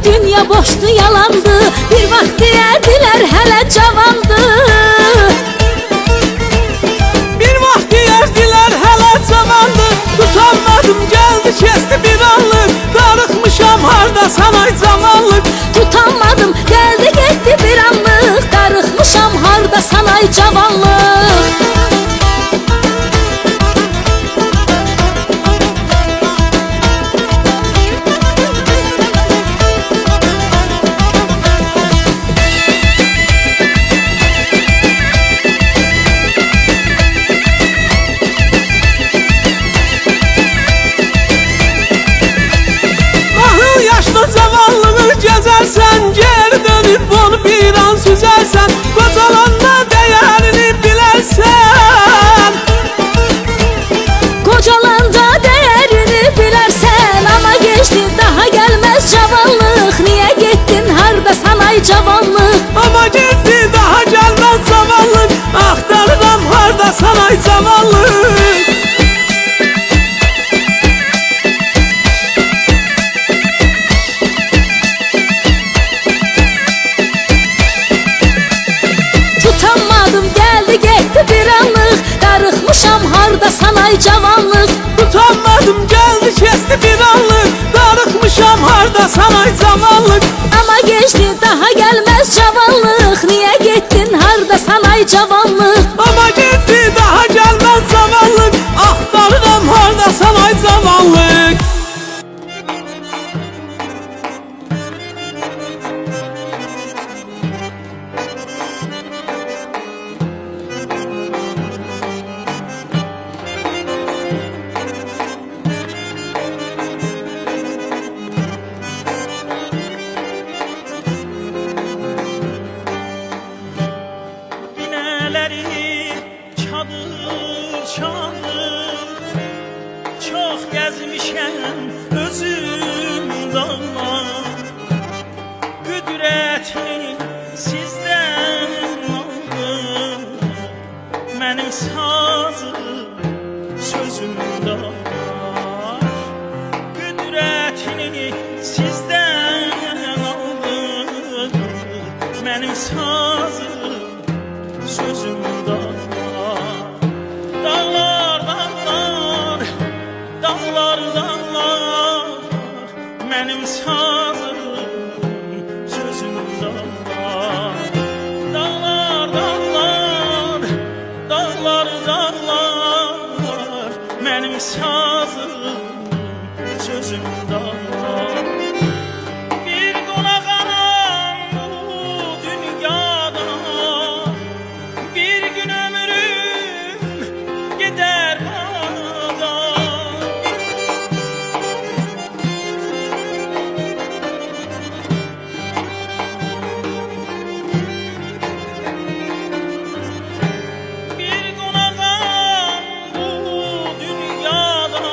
dünya boşdu, yalandı. Bir vaxt deyərdiler hələ cavandı. Bir vaxt deyərdiler hələ cavandı. Tutanmadım geldi kesti bir anlık. Darıxmışam hardasan ay cavanlık. Tutanmadım geldi gitti bir anlık. Darıxmışam hardasan ay cavanlık. Cavanlığı gezersen, geri dönüp onu bir an süzersen, kocalanda değerini bilersen. Kocalanda değerini bilersen, ama geçti daha gelmez cavanlık. Niye gittin hardasan ay cavanlık? Ama geçti daha gelmez cavanlık. Axtarıram hardasan ay cavanlık. Bir anlık darıxmışam hardasan ay cavanlık. Tutanmadım geldi kesti bir anlık. Darıxmışam hardasan ay cavanlık. Ama geçti daha gelmez cavanlık. Niye gittin hardasan ay cavanlık? Ama geçti daha gelmez cavanlık. Axtarıram hardasan ay cavanlık. Çox gəzmişəm özüm dağlar. Qüdrətini sizdən aldım. Mənim sazım sözümdə var. Qüdrətini sizdən aldım. Mənim sazım sözümdə var. Dağlar, dağlar, dağlar, dağlar, mənim sazım sözümdə var. Dağlar, dağlar, dağlar, dağlar, mənim sazım sözümdə var. Bir qonağam bu dünyada, bir gün ömrüm gider bana. Bir qonağam bu dünyada,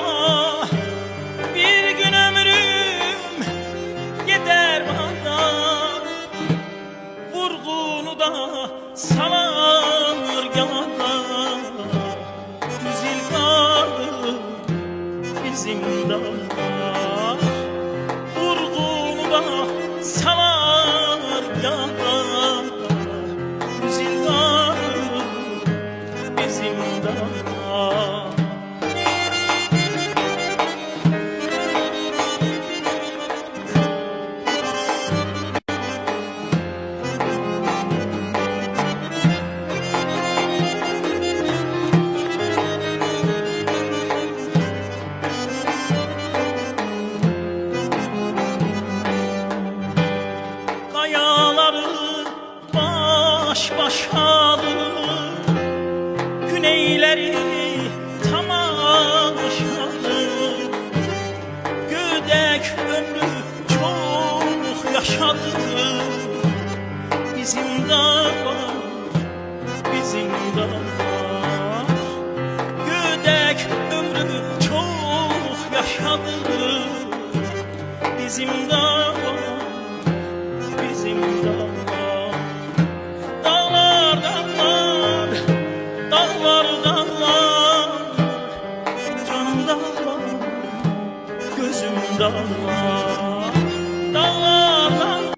bir gün ömrüm gider bana. Vurğunu da salar yana, güzil qalır bizim dağlar. Vurğunu da salar yana, güzil qalır bizim dağlar. Kayaları baş başadır, güneyleri tamaşadır. Gödek ömrü çok yaşadı bizim dağlar, bizim dağlar. Gödek ömrü çok yaşadı bizim dağlar, bizim dağlar. Dağlar, dağlar, dağlar, dağlar, canım dağlar, gözüm dağlar.